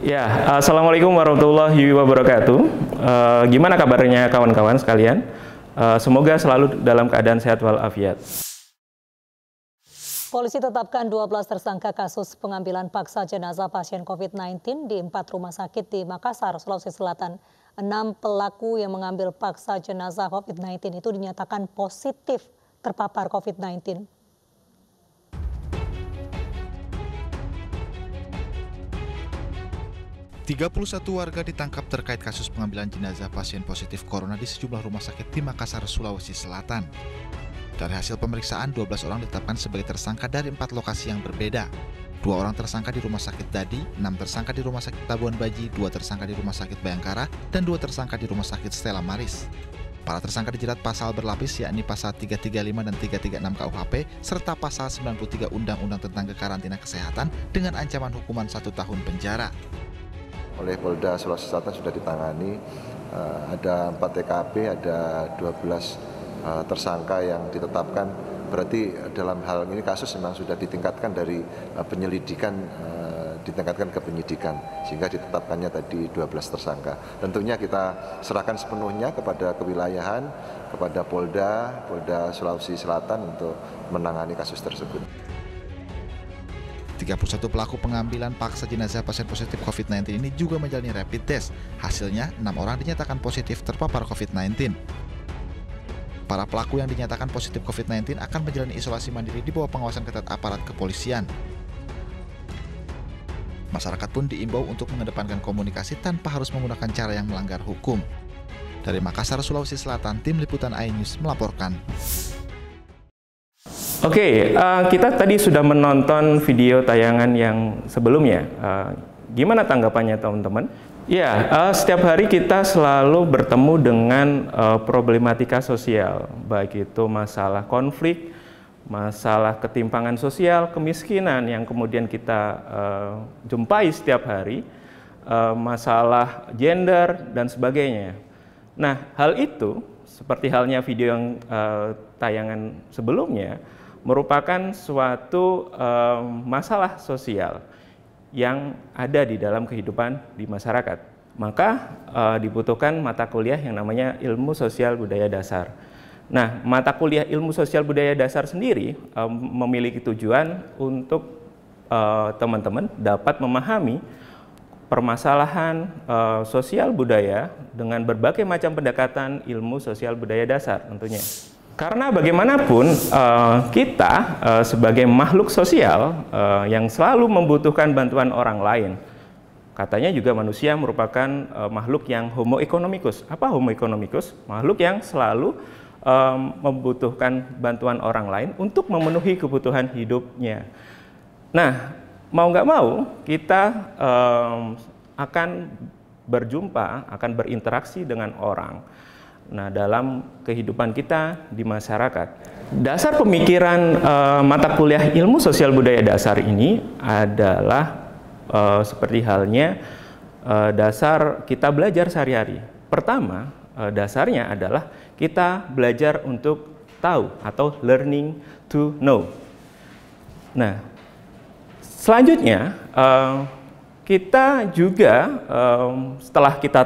Ya, Assalamualaikum warahmatullahi wabarakatuh. Gimana kabarnya kawan-kawan sekalian? Semoga selalu dalam keadaan sehat walafiat. Polisi tetapkan 12 tersangka kasus pengambilan paksa jenazah pasien COVID-19 di 4 rumah sakit di Makassar, Sulawesi Selatan. 6 pelaku yang mengambil paksa jenazah COVID-19 itu dinyatakan positif terpapar COVID-19. 31 warga ditangkap terkait kasus pengambilan jenazah pasien positif corona di sejumlah rumah sakit di Makassar, Sulawesi Selatan. Dari hasil pemeriksaan, 12 orang ditetapkan sebagai tersangka dari 4 lokasi yang berbeda. 2 orang tersangka di Rumah Sakit Dadi, 6 tersangka di Rumah Sakit Tabuan Baji, 2 tersangka di Rumah Sakit Bayangkara, dan 2 tersangka di Rumah Sakit Stella Maris. Para tersangka dijerat pasal berlapis, yakni pasal 335 dan 336 KUHP, serta pasal 93 Undang-Undang tentang Kekarantina Kesehatan dengan ancaman hukuman 1 tahun penjara. Oleh Polda Sulawesi Selatan sudah ditangani, ada 4 TKP, ada 12 tersangka yang ditetapkan. Berarti dalam hal ini kasus memang sudah ditingkatkan dari penyelidikan, ditingkatkan ke penyidikan, sehingga ditetapkannya tadi 12 tersangka. Tentunya kita serahkan sepenuhnya kepada kewilayahan, kepada Polda Sulawesi Selatan untuk menangani kasus tersebut. 31 pelaku pengambilan paksa jenazah pasien positif COVID-19 ini juga menjalani rapid test. Hasilnya, 6 orang dinyatakan positif terpapar COVID-19. Para pelaku yang dinyatakan positif COVID-19 akan menjalani isolasi mandiri di bawah pengawasan ketat aparat kepolisian. Masyarakat pun diimbau untuk mengedepankan komunikasi tanpa harus menggunakan cara yang melanggar hukum. Dari Makassar, Sulawesi Selatan, Tim Liputan iNews melaporkan. Oke, kita tadi sudah menonton video tayangan yang sebelumnya. Gimana tanggapannya teman-teman? Ya, setiap hari kita selalu bertemu dengan problematika sosial, baik itu masalah konflik, masalah ketimpangan sosial, kemiskinan yang kemudian kita jumpai setiap hari, masalah gender, dan sebagainya. Nah, hal itu, seperti halnya video yang tayangan sebelumnya, merupakan suatu masalah sosial yang ada di dalam kehidupan di masyarakat. Maka dibutuhkan mata kuliah yang namanya ilmu sosial budaya dasar. Nah, mata kuliah ilmu sosial budaya dasar sendiri memiliki tujuan untuk teman-teman dapat memahami permasalahan sosial budaya dengan berbagai macam pendekatan ilmu sosial budaya dasar tentunya. Karena bagaimanapun kita sebagai makhluk sosial yang selalu membutuhkan bantuan orang lain. Katanya juga manusia merupakan makhluk yang homo economicus. Apa homo economicus? Makhluk yang selalu membutuhkan bantuan orang lain untuk memenuhi kebutuhan hidupnya. Nah, mau nggak mau kita akan berjumpa, akan berinteraksi dengan orang. Nah, dalam kehidupan kita di masyarakat. Dasar pemikiran mata kuliah ilmu sosial budaya dasar ini adalah seperti halnya dasar kita belajar sehari-hari. Pertama, dasarnya adalah kita belajar untuk tahu atau learning to know. Nah, selanjutnya kita juga setelah kita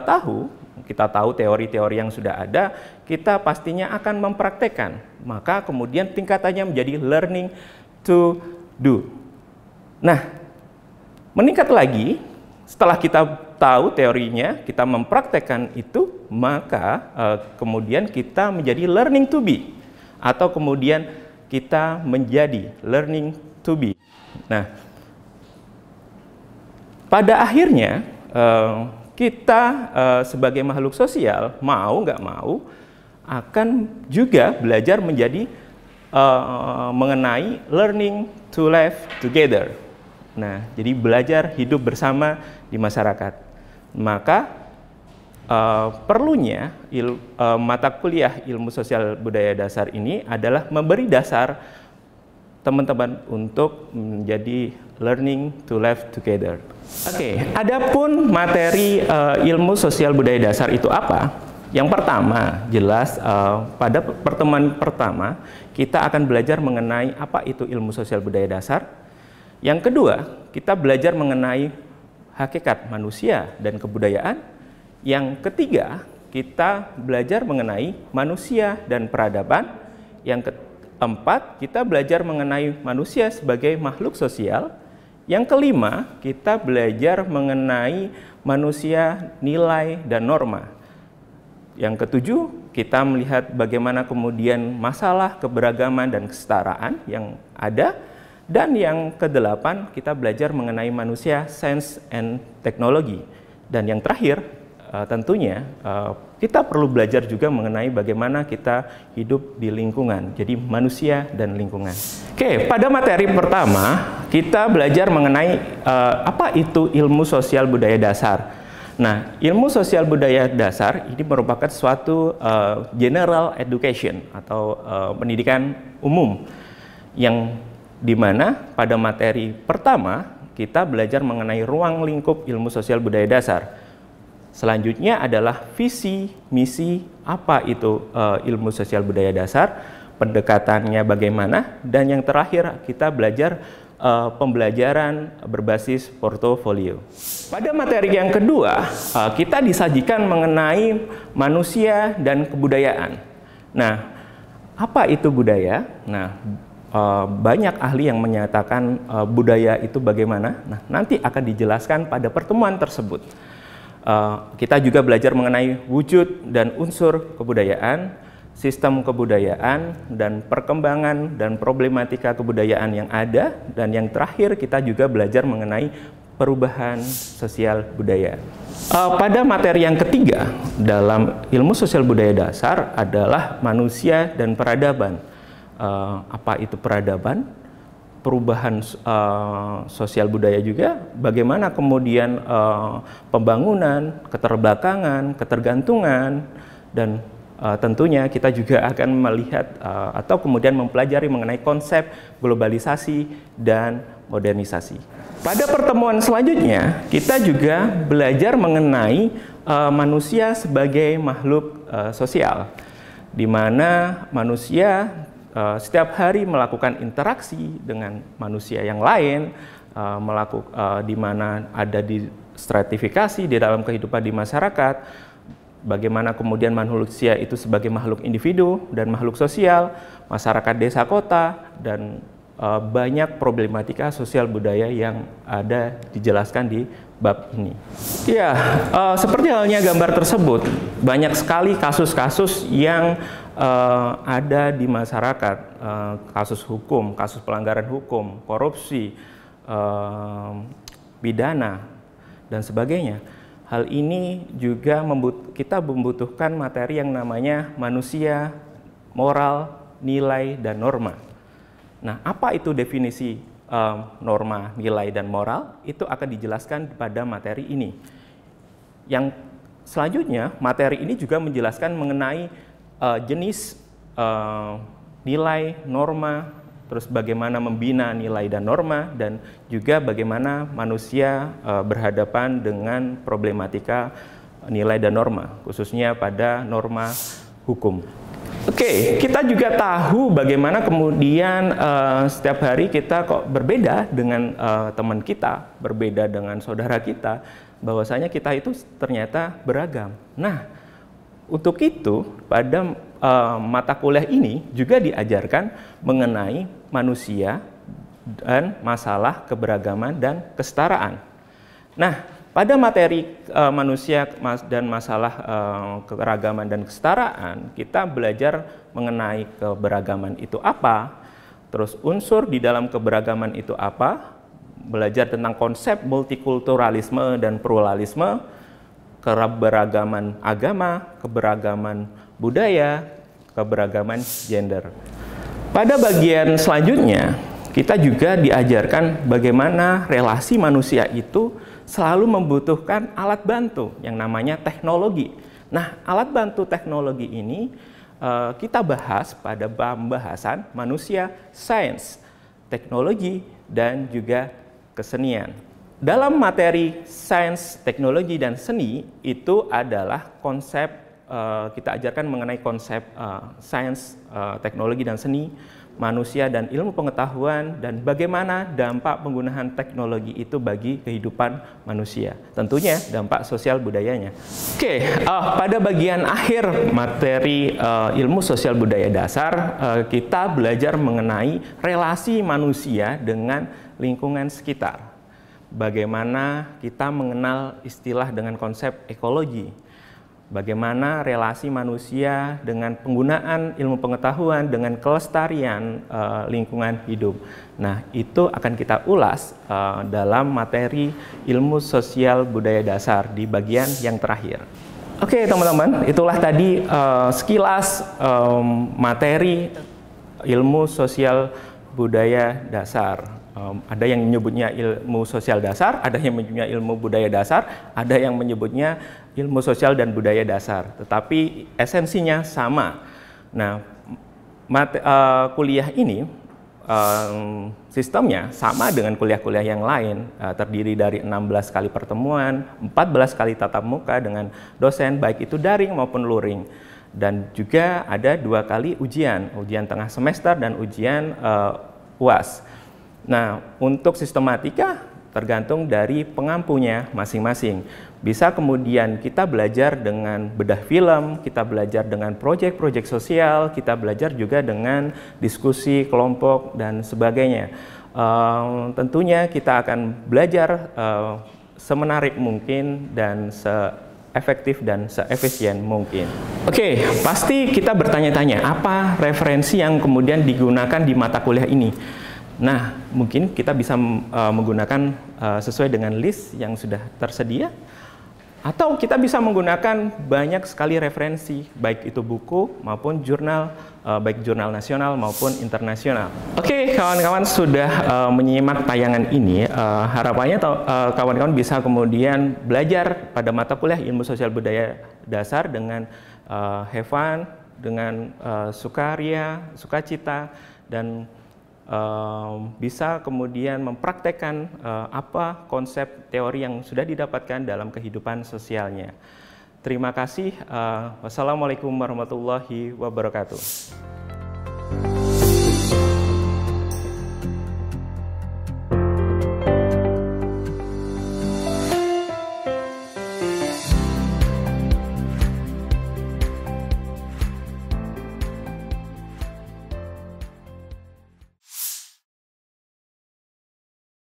tahu teori-teori yang sudah ada, kita pastinya akan mempraktekkan. Maka kemudian tingkatannya menjadi learning to do. Nah, meningkat lagi, setelah kita tahu teorinya, kita mempraktekkan itu, maka kemudian kita menjadi learning to be. Atau kemudian kita menjadi learning to be. Nah, pada akhirnya, kita sebagai makhluk sosial, mau nggak mau, akan juga belajar menjadi mengenai learning to live together. Nah, jadi belajar hidup bersama di masyarakat. Maka perlunya mata kuliah ilmu sosial budaya dasar ini adalah memberi dasar teman-teman untuk menjadi learning to live together. Oke, adapun materi ilmu sosial budaya dasar itu apa? Yang pertama, jelas pada pertemuan pertama kita akan belajar mengenai apa itu ilmu sosial budaya dasar. Yang kedua, kita belajar mengenai hakikat manusia dan kebudayaan. Yang ketiga, kita belajar mengenai manusia dan peradaban. Yang keempat, kita belajar mengenai manusia sebagai makhluk sosial. Yang kelima, kita belajar mengenai manusia, nilai, dan norma. Yang ketujuh, kita melihat bagaimana kemudian masalah keberagaman dan kesetaraan yang ada. Dan yang kedelapan, kita belajar mengenai manusia, sains, and teknologi. Dan yang terakhir, tentunya kita perlu belajar juga mengenai bagaimana kita hidup di lingkungan. Jadi manusia dan lingkungan. Oke, pada materi pertama, kita belajar mengenai apa itu ilmu sosial budaya dasar. Nah, ilmu sosial budaya dasar ini merupakan suatu general education atau pendidikan umum yang dimana pada materi pertama kita belajar mengenai ruang lingkup ilmu sosial budaya dasar. Selanjutnya adalah visi, misi, apa itu ilmu sosial budaya dasar, pendekatannya bagaimana, dan yang terakhir kita belajar pembelajaran berbasis portofolio. Pada materi yang kedua, kita disajikan mengenai manusia dan kebudayaan. Nah, apa itu budaya? Nah, banyak ahli yang menyatakan budaya itu bagaimana. Nah, nanti akan dijelaskan pada pertemuan tersebut. Kita juga belajar mengenai wujud dan unsur kebudayaan, sistem kebudayaan, dan perkembangan dan problematika kebudayaan yang ada. Dan yang terakhir, kita juga belajar mengenai perubahan sosial budaya. Pada materi yang ketiga dalam ilmu sosial budaya dasar adalah manusia dan peradaban. Apa itu peradaban? Perubahan sosial budaya juga, bagaimana kemudian pembangunan, keterbelakangan, ketergantungan, dan tentunya kita juga akan melihat atau kemudian mempelajari mengenai konsep globalisasi dan modernisasi. Pada pertemuan selanjutnya, kita juga belajar mengenai manusia sebagai makhluk sosial, di mana manusia setiap hari melakukan interaksi dengan manusia yang lain, di mana ada di stratifikasi di dalam kehidupan di masyarakat, bagaimana kemudian manusia itu sebagai makhluk individu dan makhluk sosial, masyarakat desa kota, dan banyak problematika sosial budaya yang ada dijelaskan di bab ini. Ya, seperti halnya gambar tersebut, banyak sekali kasus-kasus yang ada di masyarakat, kasus hukum, kasus pelanggaran hukum, korupsi, pidana, dan sebagainya. Hal ini juga kita membutuhkan materi yang namanya manusia, moral, nilai, dan norma. Nah, apa itu definisi norma, nilai, dan moral? Itu akan dijelaskan pada materi ini. Yang selanjutnya, materi ini juga menjelaskan mengenai jenis nilai, norma, terus bagaimana membina nilai dan norma, dan juga bagaimana manusia berhadapan dengan problematika nilai dan norma, khususnya pada norma hukum. Oke, kita juga tahu bagaimana kemudian setiap hari kita kok berbeda dengan teman kita, berbeda dengan saudara kita, bahwasanya kita itu ternyata beragam. Nah, untuk itu, pada mata kuliah ini juga diajarkan mengenai manusia dan masalah keberagaman dan kesetaraan. Nah, pada materi manusia dan masalah keragaman dan kesetaraan, kita belajar mengenai keberagaman itu apa, terus unsur di dalam keberagaman itu apa, belajar tentang konsep multikulturalisme dan pluralisme, keberagaman agama, keberagaman budaya, keberagaman gender. Pada bagian selanjutnya, kita juga diajarkan bagaimana relasi manusia itu selalu membutuhkan alat bantu yang namanya teknologi. Nah, alat bantu teknologi ini kita bahas pada pembahasan manusia, sains, teknologi, dan juga kesenian. Dalam materi sains, teknologi, dan seni itu adalah konsep, kita ajarkan mengenai konsep sains, teknologi, dan seni, manusia dan ilmu pengetahuan, dan bagaimana dampak penggunaan teknologi itu bagi kehidupan manusia. Tentunya dampak sosial budayanya. Oke, pada bagian akhir materi ilmu sosial budaya dasar, kita belajar mengenai relasi manusia dengan lingkungan sekitar. Bagaimana kita mengenal istilah dengan konsep ekologi. Bagaimana relasi manusia dengan penggunaan ilmu pengetahuan dengan kelestarian lingkungan hidup. Nah, itu akan kita ulas dalam materi ilmu sosial budaya dasar di bagian yang terakhir. Oke, teman-teman, itulah tadi sekilas materi ilmu sosial budaya dasar. Ada yang menyebutnya ilmu sosial dasar, ada yang menyebutnya ilmu budaya dasar, ada yang menyebutnya ilmu sosial dan budaya dasar. Tetapi esensinya sama. Nah, kuliah ini sistemnya sama dengan kuliah-kuliah yang lain, terdiri dari 16 kali pertemuan, 14 kali tatap muka dengan dosen, baik itu daring maupun luring. Dan juga ada 2 kali ujian tengah semester dan ujian UAS. Nah, untuk sistematika tergantung dari pengampunya masing-masing. Bisa kemudian kita belajar dengan bedah film, kita belajar dengan proyek-proyek sosial, kita belajar juga dengan diskusi kelompok dan sebagainya. Tentunya kita akan belajar semenarik mungkin dan efektif dan seefisien mungkin. Oke, pasti kita bertanya-tanya, apa referensi yang kemudian digunakan di mata kuliah ini? Nah, mungkin kita bisa menggunakan sesuai dengan list yang sudah tersedia, atau kita bisa menggunakan banyak sekali referensi, baik itu buku maupun jurnal, baik jurnal nasional maupun internasional. Oke, kawan-kawan sudah menyimak tayangan ini, harapannya kawan-kawan bisa kemudian belajar pada mata kuliah ilmu sosial budaya dasar dengan have fun, dengan sukaria, sukacita, dan bisa kemudian mempraktekkan apa konsep teori yang sudah didapatkan dalam kehidupan sosialnya. Terima kasih. Wassalamualaikum warahmatullahi wabarakatuh.